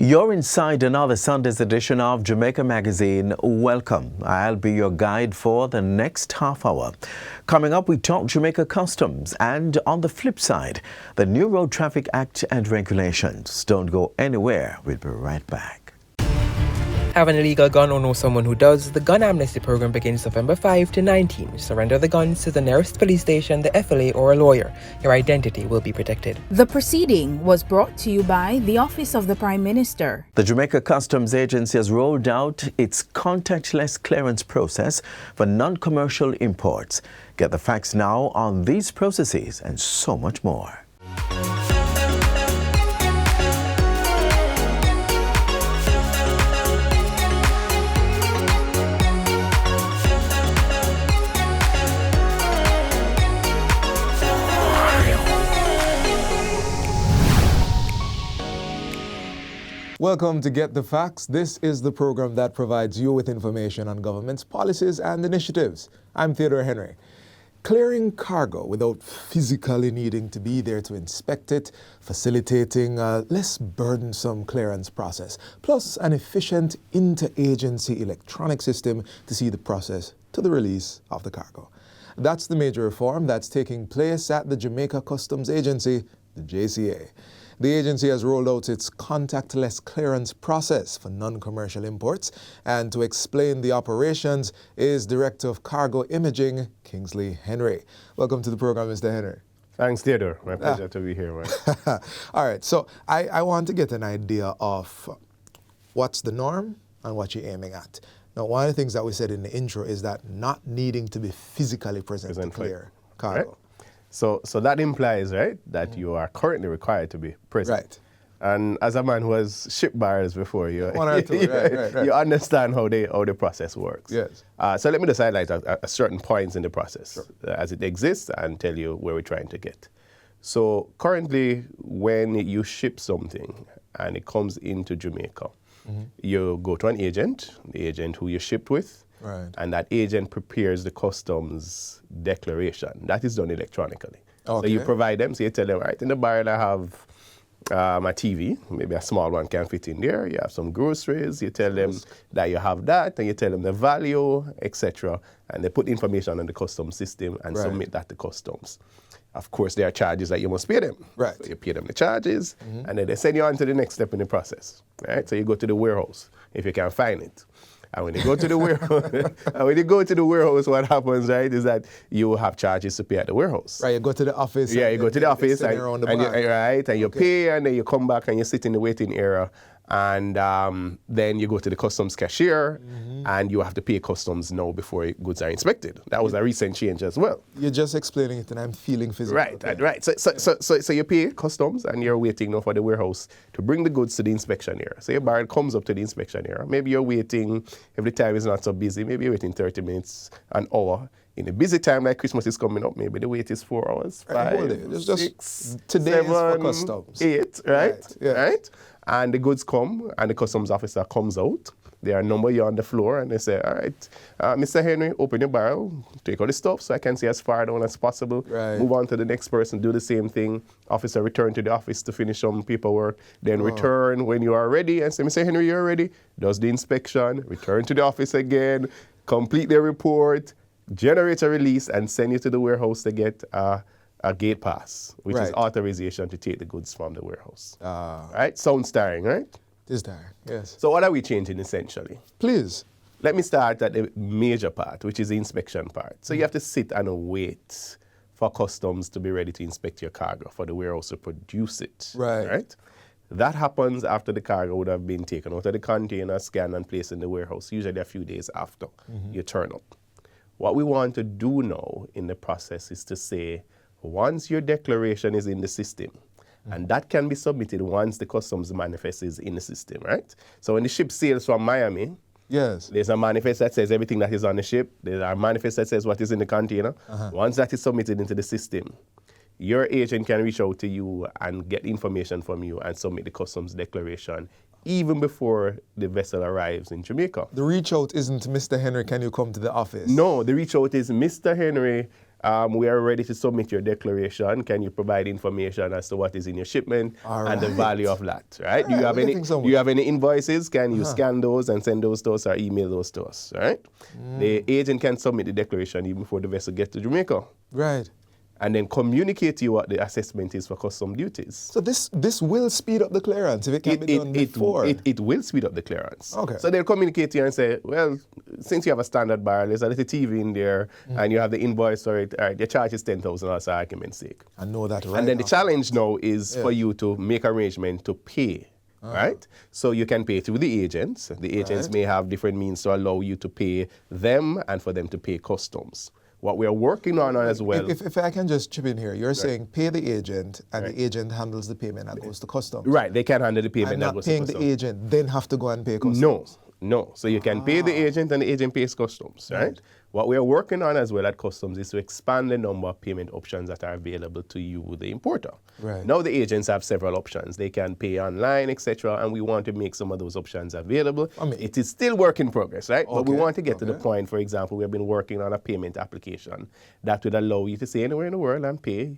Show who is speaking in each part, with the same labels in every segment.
Speaker 1: You're inside another Sunday's edition of Jamaica Magazine. Welcome. I'll be your guide for the next half hour. Coming up, we talk Jamaica customs, and on the flip side, the new Road Traffic Act and regulations. Don't go anywhere. We'll be right back.
Speaker 2: Have an illegal gun or know someone who does? The gun amnesty program begins November 5 to 19. Surrender the guns to the nearest police station, the FLA, or a lawyer. Your identity will be protected.
Speaker 3: The proceeding was brought to you by the Office of the Prime Minister.
Speaker 1: The Jamaica Customs Agency has rolled out its contactless clearance process for non-commercial imports. Get the facts now on these processes and so much more.
Speaker 4: Welcome to Get the Facts. This is the program that provides you with information on government's policies and initiatives. I'm Theodore Henry. Clearing cargo without physically needing to be there to inspect it, facilitating a less burdensome clearance process, plus an efficient interagency electronic system to see the process to the release of the cargo. That's the major reform that's taking place at the Jamaica Customs Agency, the JCA. The agency has rolled out its contactless clearance process for non-commercial imports, and to explain the operations is Director of Cargo Imaging, Kingsley Henry. Welcome to the program, Mr. Henry.
Speaker 5: Thanks, Theodore. My pleasure to be here. Right?
Speaker 4: All right, so I want to get an idea of what's the norm and what you're aiming at. Now, one of the things that we said in the intro is that not needing to be physically present to clear cargo.
Speaker 5: Right? So that implies, right, that you are currently required to be present.
Speaker 4: Right.
Speaker 5: And as a man who has shipped barrels before, you
Speaker 4: right.
Speaker 5: You understand how the process works.
Speaker 4: Yes.
Speaker 5: So let me just highlight a certain points in the process as it exists and tell you where we're trying to get. So currently, when you ship something and it comes into Jamaica, you go to an agent, the agent who you shipped with,
Speaker 4: right,
Speaker 5: and that agent prepares the customs declaration. That is done electronically.
Speaker 4: Okay.
Speaker 5: So you provide them, so you tell them, right, in the barrel I have my TV, maybe a small one can fit in there. You have some groceries, you tell them that you have that, and you tell them the value, etc. And they put information on the customs system and submit that to customs. Of course, there are charges that you must pay them.
Speaker 4: Right.
Speaker 5: So you pay them the charges, and then they send you on to the next step in the process. Right? So you go to the warehouse, if you can find it. And when you go to the warehouse, what happens, right, is that you have charges to pay at the warehouse.
Speaker 4: Right, you go to the office.
Speaker 5: Yeah, you go to the office and you
Speaker 4: Okay.
Speaker 5: pay, and then you come back and you sit in the waiting area, and then you go to the customs cashier, and you have to pay customs now before goods are inspected. That was a recent change as well.
Speaker 4: You're just explaining it, and I'm feeling physical.
Speaker 5: Right. So you pay customs, and you're waiting now for the warehouse to bring the goods to the inspection area. So your barrel comes up to the inspection area. Maybe you're waiting, if the time is not so busy, maybe you're waiting 30 minutes, an hour. In a busy time like Christmas is coming up, maybe the wait is 4 hours, 5, 6,
Speaker 4: today
Speaker 5: 7,
Speaker 4: is for customs.
Speaker 5: 8, right?
Speaker 4: Yeah.
Speaker 5: Right? And the goods come, and the customs officer comes out. They are number you on the floor, and they say, all right, Mr. Henry, open your barrel, take out the stuff so I can see as far down as possible.
Speaker 4: Right.
Speaker 5: Move on to the next person, do the same thing. Officer return to the office to finish some paperwork, then return when you are ready and say, Mr. Henry, you're ready. Does the inspection, return to the office again, complete the report, generate a release, and send you to the warehouse to get a gate pass, which is authorization to take the goods from the warehouse. Right? Sounds tiring, right?
Speaker 4: It is tiring, yes.
Speaker 5: So what are we changing essentially?
Speaker 4: Please.
Speaker 5: Let me start at the major part, which is the inspection part. So you have to sit and wait for customs to be ready to inspect your cargo, for the warehouse to produce it.
Speaker 4: Right.
Speaker 5: That happens after the cargo would have been taken out of the container, scanned, and placed in the warehouse, usually a few days after you turn up. What we want to do now in the process is to say, once your declaration is in the system, and that can be submitted once the customs manifest is in the system, right? So when the ship sails from Miami, there's a manifest that says everything that is on the ship. There's a manifest that says what is in the container. Once that is submitted into the system, your agent can reach out to you and get information from you and submit the customs declaration even before the vessel arrives in Jamaica.
Speaker 4: The reach out isn't, Mr. Henry, can you come to the office?
Speaker 5: No, the reach out is, Mr. Henry, We are ready to submit your declaration. Can you provide information as to what is in your shipment and the
Speaker 4: right.
Speaker 5: value of that, right?
Speaker 4: All
Speaker 5: Do you
Speaker 4: right,
Speaker 5: have
Speaker 4: we're
Speaker 5: any?
Speaker 4: getting
Speaker 5: Do
Speaker 4: somewhere.
Speaker 5: you have any invoices? Can you scan those and send those to us or email those to us, right? The agent can submit the declaration even before the vessel gets to Jamaica,
Speaker 4: Right.
Speaker 5: and then communicate to you what the assessment is for custom duties.
Speaker 4: So this will speed up the clearance if it can be done before.
Speaker 5: It will speed up the clearance.
Speaker 4: Okay.
Speaker 5: So they'll communicate to you and say, well, since you have a standard barrel, there's a little TV in there, and you have the invoice for it, all right, your charge is 10,000 as argument's sake.
Speaker 4: I know that right
Speaker 5: And then the
Speaker 4: now.
Speaker 5: challenge now is for you to make arrangement to pay, right? So you can pay through the agents. The agents
Speaker 4: Right.
Speaker 5: may have different means to allow you to pay them and for them to pay customs. What we are working on as well.
Speaker 4: If I can just chip in here, you're saying pay the agent and the agent handles the payment that goes to customs.
Speaker 5: Right, they can handle the payment
Speaker 4: I'm
Speaker 5: that
Speaker 4: not
Speaker 5: goes
Speaker 4: paying
Speaker 5: to
Speaker 4: the
Speaker 5: customs.
Speaker 4: agent, then have to go and pay customs.
Speaker 5: No. So you can pay the agent and the agent pays customs, right? What we are working on as well at customs is to expand the number of payment options that are available to you, the importer.
Speaker 4: Right.
Speaker 5: Now the agents have several options. They can pay online, etc., and we want to make some of those options available.
Speaker 4: I mean-
Speaker 5: It is still work in progress, right? But we
Speaker 4: Okay,
Speaker 5: want to get to the
Speaker 4: okay.
Speaker 5: point, for example, we have been working on a payment application that would allow you to stay anywhere in the world and pay.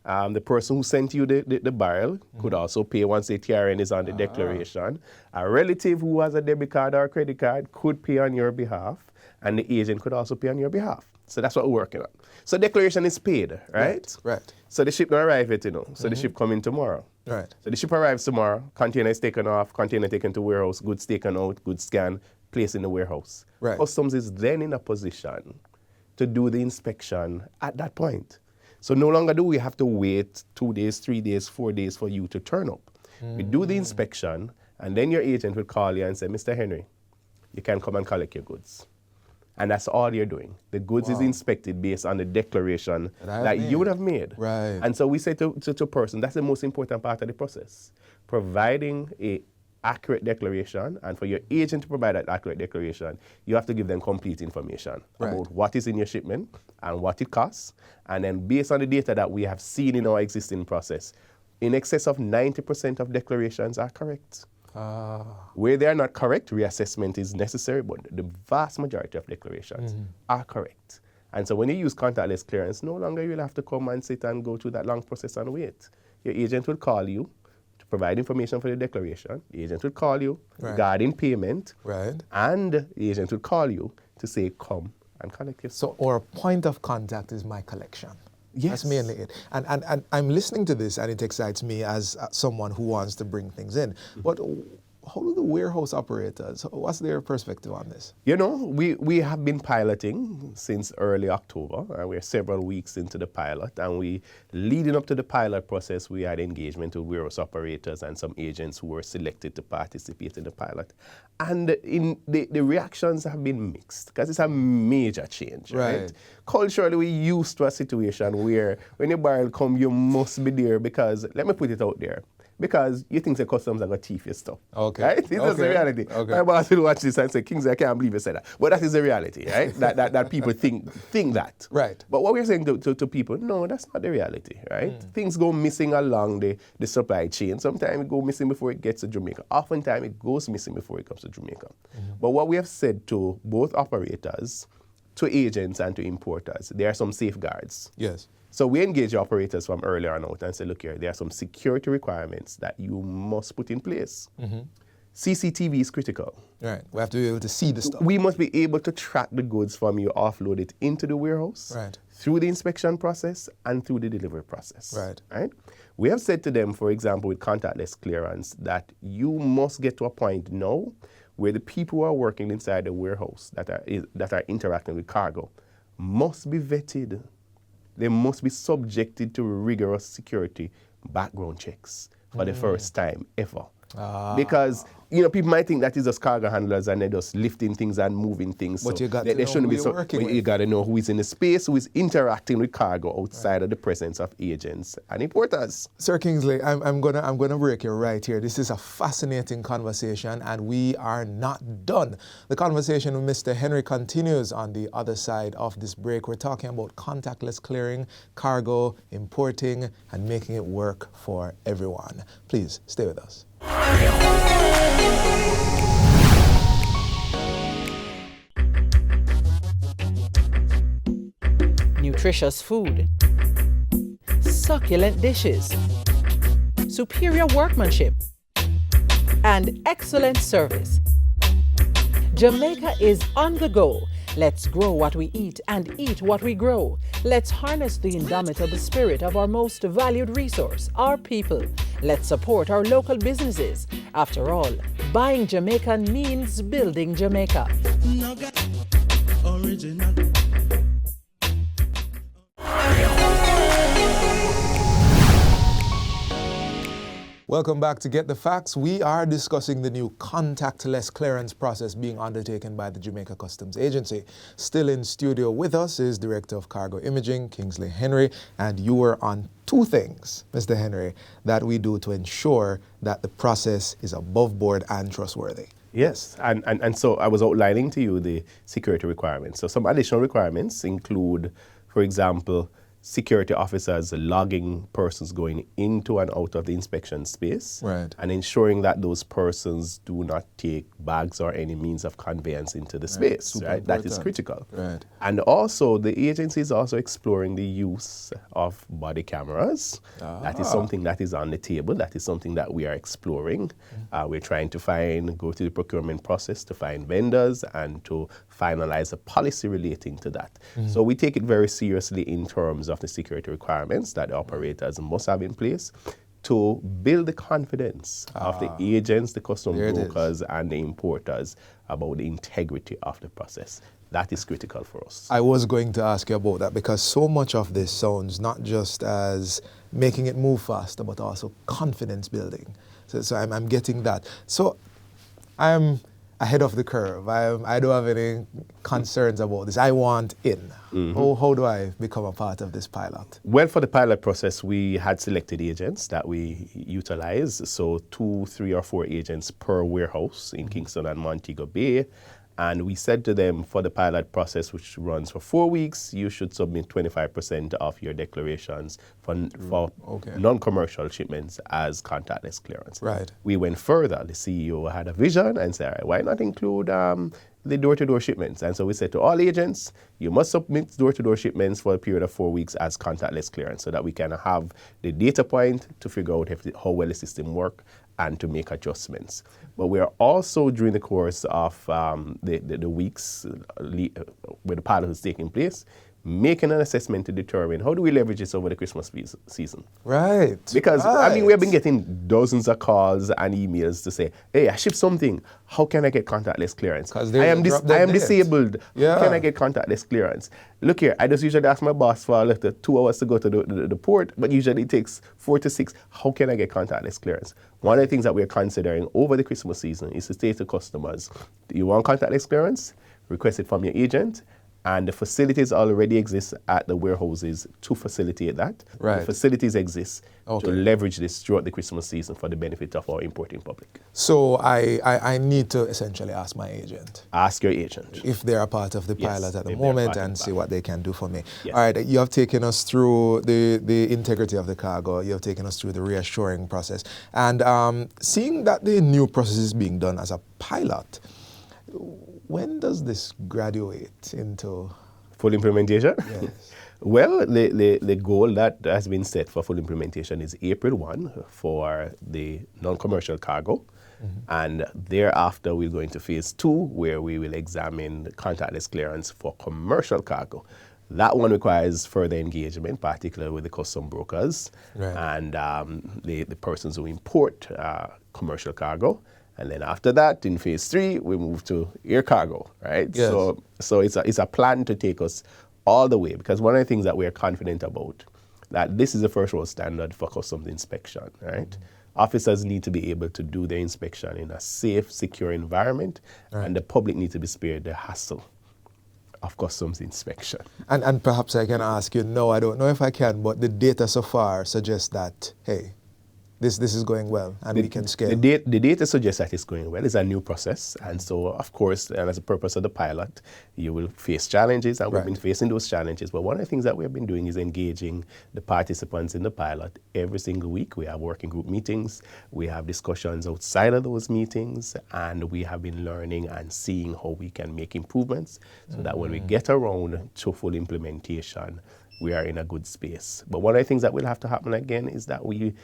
Speaker 5: The person who sent you the barrel could also pay once the TRN is on the declaration. A relative who has a debit card or a credit card could pay on your behalf, and the agent could also pay on your behalf. So that's what we're working on. So declaration is paid, right?
Speaker 4: Right.
Speaker 5: So the ship don't arrive yet, So the ship come in tomorrow.
Speaker 4: Right.
Speaker 5: So the ship arrives tomorrow, container is taken off, container taken to warehouse, goods taken out, goods scanned, placed in the warehouse.
Speaker 4: Right.
Speaker 5: Customs is then in a position to do the inspection at that point. So no longer do we have to wait 2 days, 3 days, 4 days for you to turn up. We do the inspection, and then your agent will call you and say, Mr. Henry, you can come and collect your goods. And that's all you're doing. The goods is inspected based on the declaration that you would have made.
Speaker 4: Right.
Speaker 5: And so we say to a person, that's the most important part of the process. Providing a accurate declaration, and for your agent to provide that accurate declaration, you have to give them complete information about what is in your shipment and what it costs. And then based on the data that we have seen in our existing process, in excess of 90% of declarations are correct. Where they are not correct, reassessment is necessary, but the vast majority of declarations are correct. And so when you use contactless clearance, no longer you'll have to come and sit and go through that long process and wait. Your agent will call you to provide information for the declaration. The agent will call you regarding payment.
Speaker 4: Right.
Speaker 5: And the agent will call you to say, come and collect your stuff.
Speaker 4: So our point of contact is my collection.
Speaker 5: Yes.
Speaker 4: That's mainly it. And I'm listening to this and it excites me as someone who wants to bring things in. But how do the warehouse operators, what's their perspective on this?
Speaker 5: You know, we have been piloting since early October. We're several weeks into the pilot, and leading up to the pilot process, we had engagement with warehouse operators and some agents who were selected to participate in the pilot. And the reactions have been mixed because it's a major change, right? Culturally, we're used to a situation where when your barrel come, you must be there because, let me put it out there, because you think the customs are going to thief your stuff.
Speaker 4: Okay.
Speaker 5: Right? This is the reality.
Speaker 4: Okay.
Speaker 5: My boss will watch this and say, Kingsley, I can't believe you said that. But that is the reality, right? that people think that.
Speaker 4: Right.
Speaker 5: But what we're saying to people, no, that's not the reality, right? Things go missing along the supply chain. Sometimes it goes missing before it gets to Jamaica. Oftentimes it goes missing before it comes to Jamaica. But what we have said to both operators, to agents and to importers, there are some safeguards.
Speaker 4: Yes.
Speaker 5: So we engage operators from earlier on out and say, look here, there are some security requirements that you must put in place. CCTV is critical.
Speaker 4: Right. We have to be able to see the stuff.
Speaker 5: We must be able to track the goods from you, offload it into the warehouse,
Speaker 4: Right.
Speaker 5: through the inspection process and through the delivery process.
Speaker 4: Right.
Speaker 5: We have said to them, for example, with contactless clearance, that you must get to a point now where the people who are working inside the warehouse that are interacting with cargo must be vetted. They must be subjected to rigorous security background checks for the first time ever. Because people might think that is just cargo handlers and they're just lifting things and moving things.
Speaker 4: But
Speaker 5: so
Speaker 4: you got
Speaker 5: they
Speaker 4: to know
Speaker 5: shouldn't
Speaker 4: who
Speaker 5: be
Speaker 4: you're working with.
Speaker 5: You got to know who is in the space, who is interacting with cargo outside of the presence of agents and importers.
Speaker 4: Sir Kingsley, I'm gonna break you right here. This is a fascinating conversation, and we are not done. The conversation with Mr. Henry continues on the other side of this break. We're talking about contactless clearing, cargo, importing, and making it work for everyone. Please stay with us.
Speaker 6: nutritious food, succulent dishes, superior workmanship, and excellent service. Jamaica is on the go. Let's grow what we eat and eat what we grow. Let's harness the indomitable spirit of our most valued resource, our people. Let's support our local businesses. After all, buying Jamaican means building Jamaica.
Speaker 7: Original.
Speaker 4: Welcome back to Get the Facts. We are discussing the new contactless clearance process being undertaken by the Jamaica Customs Agency. Still in studio with us is Director of Cargo Imaging, Kingsley Henry, and you were on two things, Mr. Henry, that we do to ensure that the process is above board and trustworthy.
Speaker 5: Yes, and so I was outlining to you the security requirements. So some additional requirements include, for example, security officers logging persons going into and out of the inspection space,
Speaker 4: right,
Speaker 5: and ensuring that those persons do not take bags or any means of conveyance into the space, right? That is critical.
Speaker 4: Right.
Speaker 5: And also, the agency is also exploring the use of body cameras. That is something that is on the table. That is something that we are exploring. We're trying to go through the procurement process to find vendors and to finalize a policy relating to that. So we take it very seriously in terms of the security requirements that the operators must have in place to build the confidence of the agents, the custom brokers, and the importers about the integrity of the process. That is critical for us.
Speaker 4: I was going to ask you about that because so much of this sounds not just as making it move faster, but also confidence building. So I'm getting that. So I'm ahead of the curve. I don't have any concerns about this. I want in. How do I become a part of this pilot?
Speaker 5: Well, for the pilot process, we had selected agents that we utilize. So 2, 3, or 4 agents per warehouse in Kingston and Montego Bay. And we said to them, for the pilot process, which runs for 4 weeks, you should submit 25% of your declarations for non-commercial shipments as contactless clearance.
Speaker 4: Right.
Speaker 5: We went further. The CEO had a vision and said, all right, why not include the door-to-door shipments? And so we said to all agents, you must submit door-to-door shipments for a period of 4 weeks as contactless clearance so that we can have the data point to figure out how well the system works and to make adjustments. But we are also, during the course of the weeks where the pilot is taking place, making an assessment to determine how do we leverage this over the Christmas season.
Speaker 4: Right.
Speaker 5: Because, I mean, we have been getting dozens of calls and emails to say, hey, I shipped something. How can I get contactless clearance? I am disabled.
Speaker 4: Yeah.
Speaker 5: How can I get contactless clearance? Look here, I just usually ask my boss for 2 hours to go to the port, but usually it takes 4 to 6. How can I get contactless clearance? One of the things that we're considering over the Christmas season is to say to customers, do you want contactless clearance? Request it from your agent. And the facilities already exist at the warehouses to facilitate that.
Speaker 4: Right.
Speaker 5: The facilities exist to leverage this throughout the Christmas season for the benefit of our importing public.
Speaker 4: So I need to essentially ask my agent.
Speaker 5: Ask your agent.
Speaker 4: If they're a part of the pilot at the moment and see what they can do for me.
Speaker 5: Yes.
Speaker 4: All right, you have taken us through the integrity of the cargo. You have taken us through the reassuring process. And seeing that the new process is being done as a pilot, when does this graduate into
Speaker 5: full implementation?
Speaker 4: Yes.
Speaker 5: Well, the goal that has been set for full implementation is April 1 for the non-commercial cargo. And thereafter, we're going to phase 2, where we will examine contactless clearance for commercial cargo. That one requires further engagement, particularly with the custom brokers and the persons who import commercial cargo. And then after that, in phase 3, we move to air cargo, right?
Speaker 4: Yes.
Speaker 5: So it's a plan to take us all the way, because one of the things that we are confident about, that this is the first world standard for customs inspection, right? Officers need to be able to do their inspection in a safe, secure environment, and the public need to be spared the hassle of customs inspection.
Speaker 4: And perhaps I can ask you, no, I don't know if I can, but the data so far suggests that, hey, this is going well and we can scale.
Speaker 5: The data suggests that it's going well. It's a new process. And so, of course, and as a purpose of the pilot, you will face challenges, and we've been facing those challenges. But one of the things that we have been doing is engaging the participants in the pilot every single week. We have working group meetings. We have discussions outside of those meetings. And we have been learning and seeing how we can make improvements so that when we get around to full implementation, we are in a good space. But one of the things that will have to happen again is that we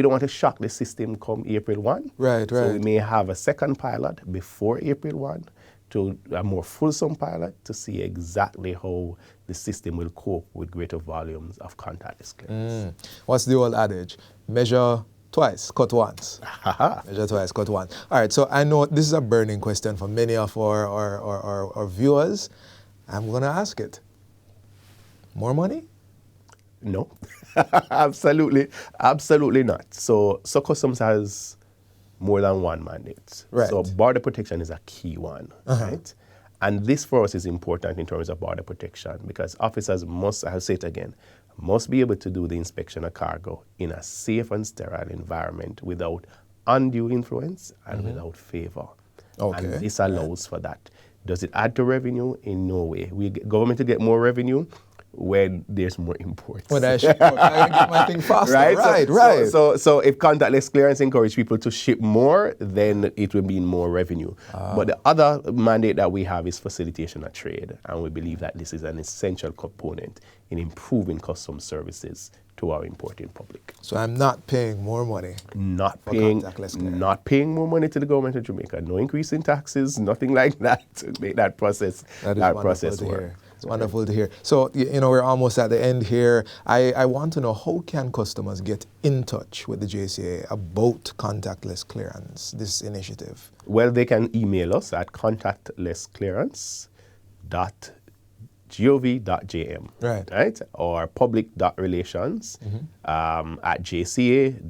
Speaker 5: don't want to shock the system come April 1.
Speaker 4: Right.
Speaker 5: So we may have a second pilot before April 1 to a more fulsome pilot to see exactly how the system will cope with greater volumes of contactless clearance.
Speaker 4: What's the old adage? Measure twice, cut once. Measure twice, cut once. All right, so I know this is a burning question for many of our viewers. I'm going to ask it. More money?
Speaker 5: No, absolutely not. So Customs has more than one mandate.
Speaker 4: Right.
Speaker 5: So border protection is a key one, right? And this for us is important in terms of border protection because officers must, I'll say it again, must be able to do the inspection of cargo in a safe and sterile environment without undue influence and without favor.
Speaker 4: Okay.
Speaker 5: And this allows for that. Does it add to revenue? In no way. Government to get more revenue when there's more imports.
Speaker 4: When I ship out, I can get my thing faster. Right.
Speaker 5: So if contactless clearance encourage people to ship more, then it will mean more revenue. But the other mandate that we have is facilitation of trade, and we believe that this is an essential component in improving customs services to our importing public.
Speaker 4: So I'm not paying more money.
Speaker 5: Not
Speaker 4: for
Speaker 5: paying
Speaker 4: contactless clearance.
Speaker 5: Not paying more money to the government of Jamaica. No increase in taxes, nothing like that to make that process work.
Speaker 4: It's wonderful to hear. So, we're almost at the end here. I want to know, how can customers get in touch with the JCA about contactless clearance, this initiative?
Speaker 5: Well, they can email us at contactlessclearance.gov.jm. Right? Or public.relations at jca.gov.jm,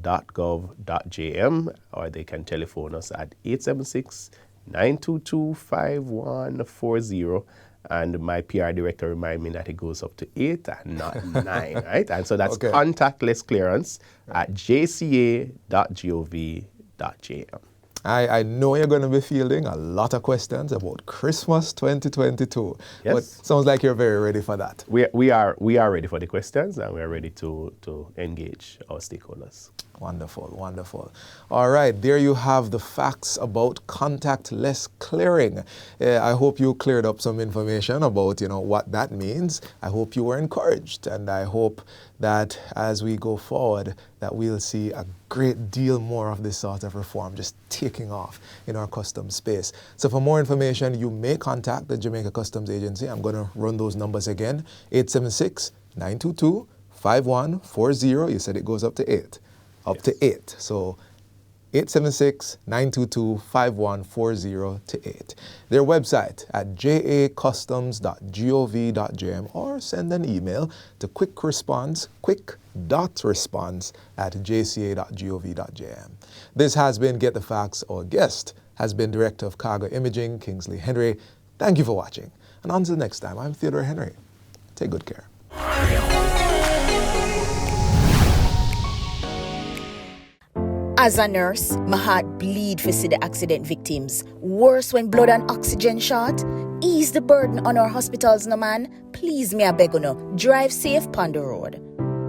Speaker 5: or they can telephone us at 876-922-5140. And my PR director reminded me that it goes up to 8 and not 9, right? And so that's contactless clearance at jca.gov.jm.
Speaker 4: I know you're going to be fielding a lot of questions about Christmas 2022.
Speaker 5: Yes.
Speaker 4: But sounds like you're very ready for that.
Speaker 5: We are ready for the questions, and we are ready to engage our stakeholders.
Speaker 4: Wonderful. All right, there you have the facts about contactless clearing. I hope you cleared up some information about, what that means. I hope you were encouraged, and I hope that as we go forward, that we'll see a great deal more of this sort of reform just taking off in our customs space. So for more information, you may contact the Jamaica Customs Agency. I'm going to run those numbers again. 876-922-5140. You said it goes up to 8. Up to 8. So 876-922-5140 to 8. Their website at jacustoms.gov.jm, or send an email to quick.response@jca.gov.jm. This has been Get the Facts. Our guest has been Director of Cargo Imaging, Kingsley Henry. Thank you for watching. And until next time, I'm Theodore Henry. Take good care.
Speaker 7: As a nurse, my heart bleed for see the accident victims. Worse when blood and oxygen short. Ease the burden on our hospitals, no man. Please, me I beg you no. Drive safe pon the road.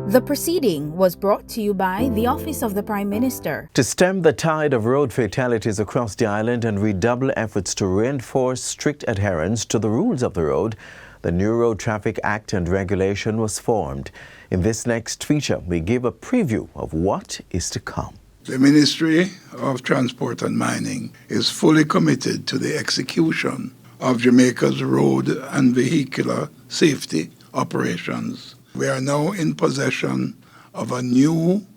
Speaker 3: The proceeding was brought to you by the Office of the Prime Minister.
Speaker 1: To stem the tide of road fatalities across the island and redouble efforts to reinforce strict adherence to the rules of the road, the new Road Traffic Act and Regulation was formed. In this next feature, we give a preview of what is to come.
Speaker 8: The Ministry of Transport and Mining is fully committed to the execution of Jamaica's road and vehicular safety operations. We are now in possession of a new,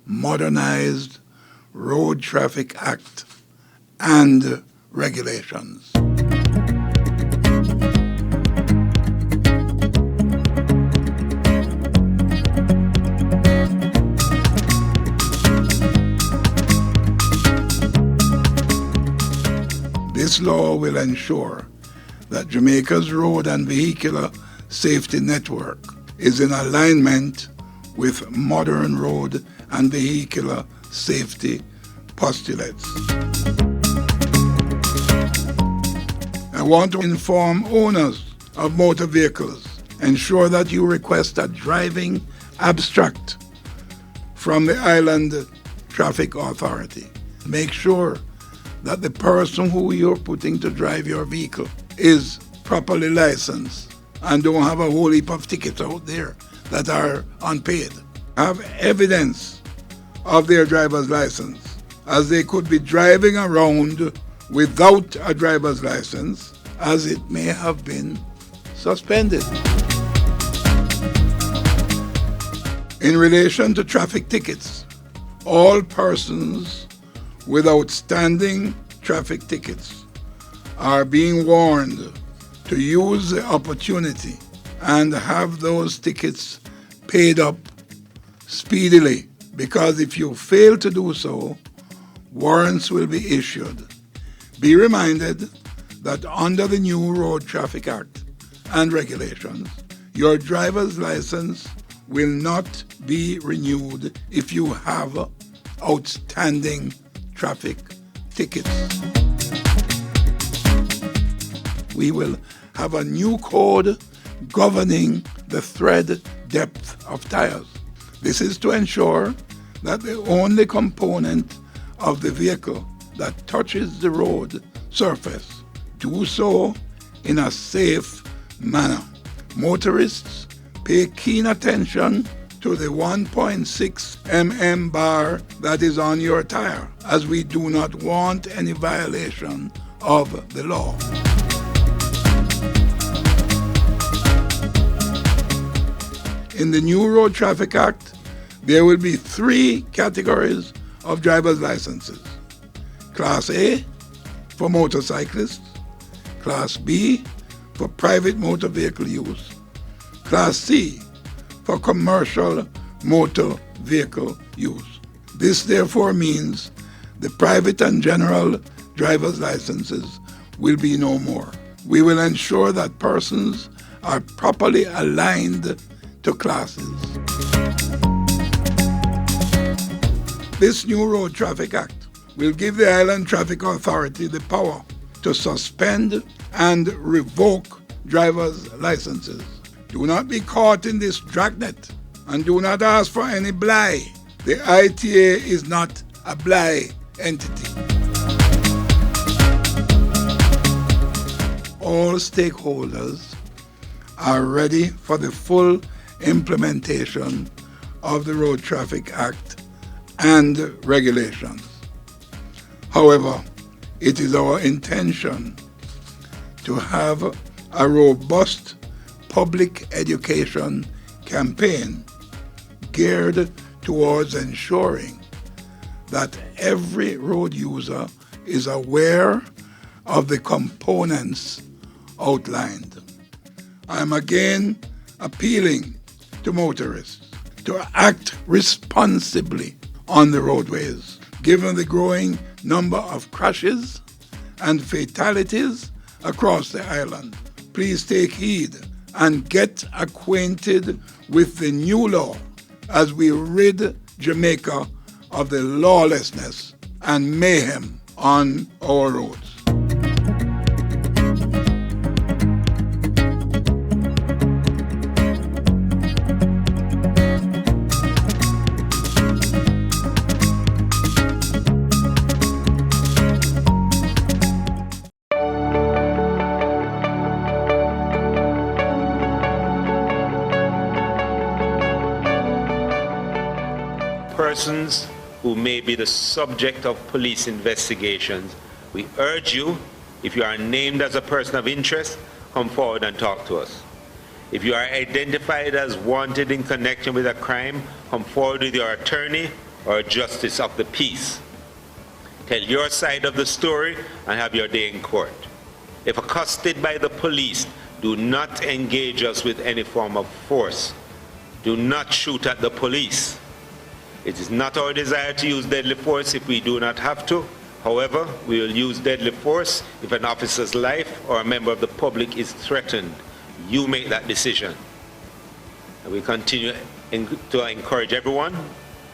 Speaker 8: modernized Road Traffic Act and regulations. This law will ensure that Jamaica's road and vehicular safety network is in alignment with modern road and vehicular safety postulates. I want to inform owners of motor vehicles, ensure that you request a driving abstract from the Island Traffic Authority. Make sure that the person who you're putting to drive your vehicle is properly licensed and don't have a whole heap of tickets out there that are unpaid have evidence of their driver's license, as they could be driving around without a driver's license, as it may have been suspended. In relation to traffic tickets, all persons with outstanding traffic tickets are being warned to use the opportunity and have those tickets paid up speedily, because if you fail to do so, warrants will be issued. Be reminded that under the new Road Traffic Act and regulations, your driver's license will not be renewed if you have outstanding traffic tickets. We will have a new code governing the tread depth of tires. This is to ensure that the only component of the vehicle that touches the road surface do so in a safe manner. Motorists, pay keen attention to the 1.6 mm bar that is on your tire, as we do not want any violation of the law. In the new Road Traffic Act, there will be 3 categories of driver's licenses. Class A for motorcyclists, Class B for private motor vehicle use, Class C for commercial motor vehicle use. This therefore means the private and general driver's licenses will be no more. We will ensure that persons are properly aligned to classes. This new Road Traffic Act will give the Island Traffic Authority the power to suspend and revoke driver's licenses. Do not be caught in this dragnet, and do not ask for any bly. The ITA is not a bly entity. All stakeholders are ready for the full implementation of the Road Traffic Act and regulations. However, it is our intention to have a robust public education campaign geared towards ensuring that every road user is aware of the components outlined. I'm again appealing to motorists to act responsibly on the roadways, given the growing number of crashes and fatalities across the island. Please take heed and get acquainted with the new law as we rid Jamaica of the lawlessness and mayhem on our roads.
Speaker 9: Persons who may be the subject of police investigations, we urge you, if you are named as a person of interest, come forward and talk to us. If you are identified as wanted in connection with a crime, come forward with your attorney or a justice of the peace. Tell your side of the story and have your day in court. If accosted by the police, do not engage us with any form of force. Do not shoot at the police. It is not our desire to use deadly force if we do not have to. However, we will use deadly force if an officer's life or a member of the public is threatened. You make that decision. And we continue to encourage everyone,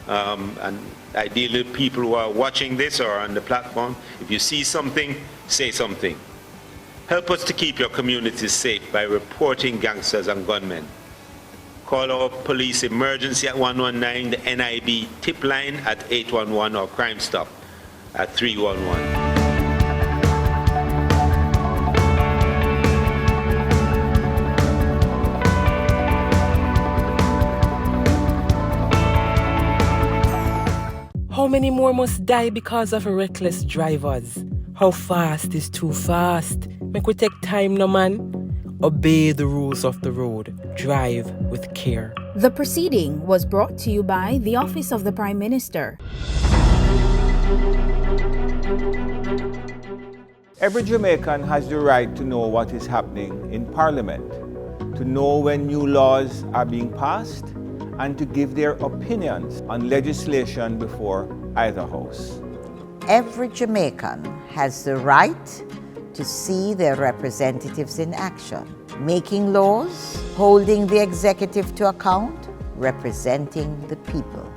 Speaker 9: and ideally people who are watching this or on the platform, if you see something, say something. Help us to keep your communities safe by reporting gangsters and gunmen. Call our police emergency at 119, the NIB tip line at 811, or Crime Stop at 311.
Speaker 2: many more must die because of reckless drivers? How fast is too fast? Make we take time, no man. Obey the rules of the road. Drive with care.
Speaker 3: The proceeding was brought to you by the Office of the Prime Minister.
Speaker 10: Every Jamaican has the right to know what is happening in Parliament, to know when new laws are being passed, and to give their opinions on legislation before either house.
Speaker 11: Every Jamaican has the right to see their representatives in action, making laws, holding the executive to account, representing the people,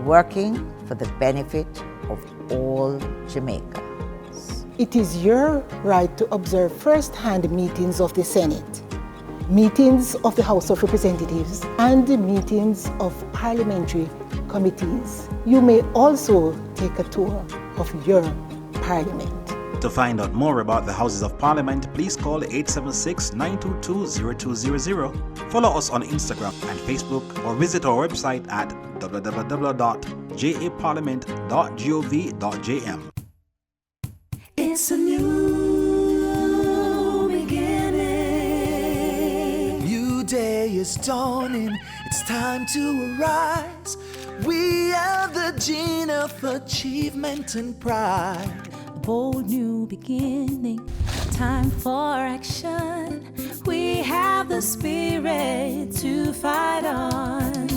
Speaker 11: working for the benefit of all Jamaicans.
Speaker 12: It is your right to observe first-hand meetings of the Senate, meetings of the House of Representatives, and the meetings of parliamentary committees. You may also take a tour of your parliament.
Speaker 13: To find out more about the Houses of Parliament, please call 876-922-0200, follow us on Instagram and Facebook, or visit our website at www.japarliament.gov.jm.
Speaker 14: It's a new beginning. New day is dawning. It's time to arise. We are the gene of achievement and pride.
Speaker 15: Bold new beginning, time for action. We have the spirit to fight on.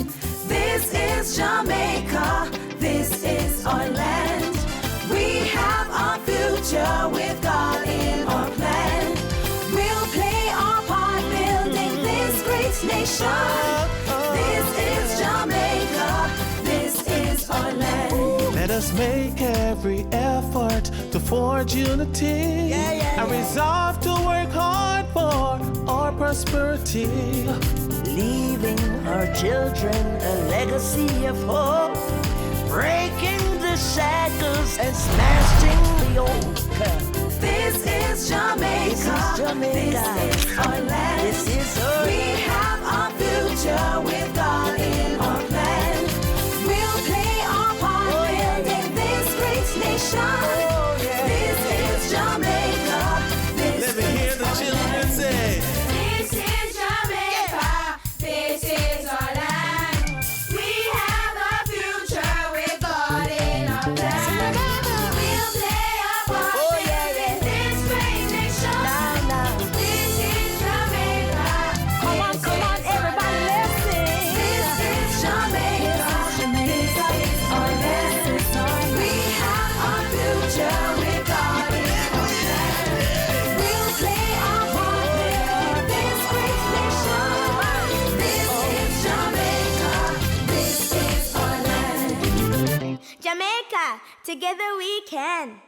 Speaker 14: This is Jamaica, this is our land. We have our future with God in our plan. We'll play our part building this great nation. This is Jamaica, this is our land.
Speaker 16: Let us make every effort to forge unity and resolve to work hard for our prosperity.
Speaker 14: Leaving our children a legacy of hope, breaking the shackles and smashing the yoke. This is Jamaica, this is our land. This is our we have our future with God in our plan. We'll play our part building this great nation. This is Jamaica, this
Speaker 16: Let me
Speaker 14: is
Speaker 16: hear the children say,
Speaker 14: this is Jamaica, this is our land. We have a future with God in our plan. We'll play our part building this great nation. This is Jamaica. Come on, everybody, let's sing. This is Jamaica, this is our land. We have our future with God in our plan. We'll play our part building this great nation. This is Jamaica, this is our land.
Speaker 15: Jamaica, together we can.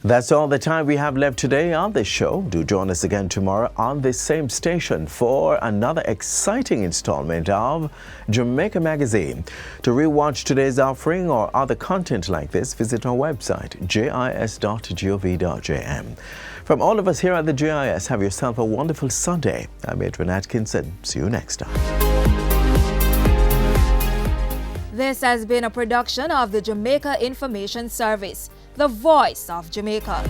Speaker 1: That's all the time we have left today on this show. Do join us again tomorrow on this same station for another exciting installment of Jamaica Magazine. To rewatch today's offering or other content like this, visit our website, jis.gov.jm. From all of us here at the JIS, have yourself a wonderful Sunday. I'm Adrian Atkinson. See you next time.
Speaker 17: This has been a production of the Jamaica Information Service, the voice of Jamaica.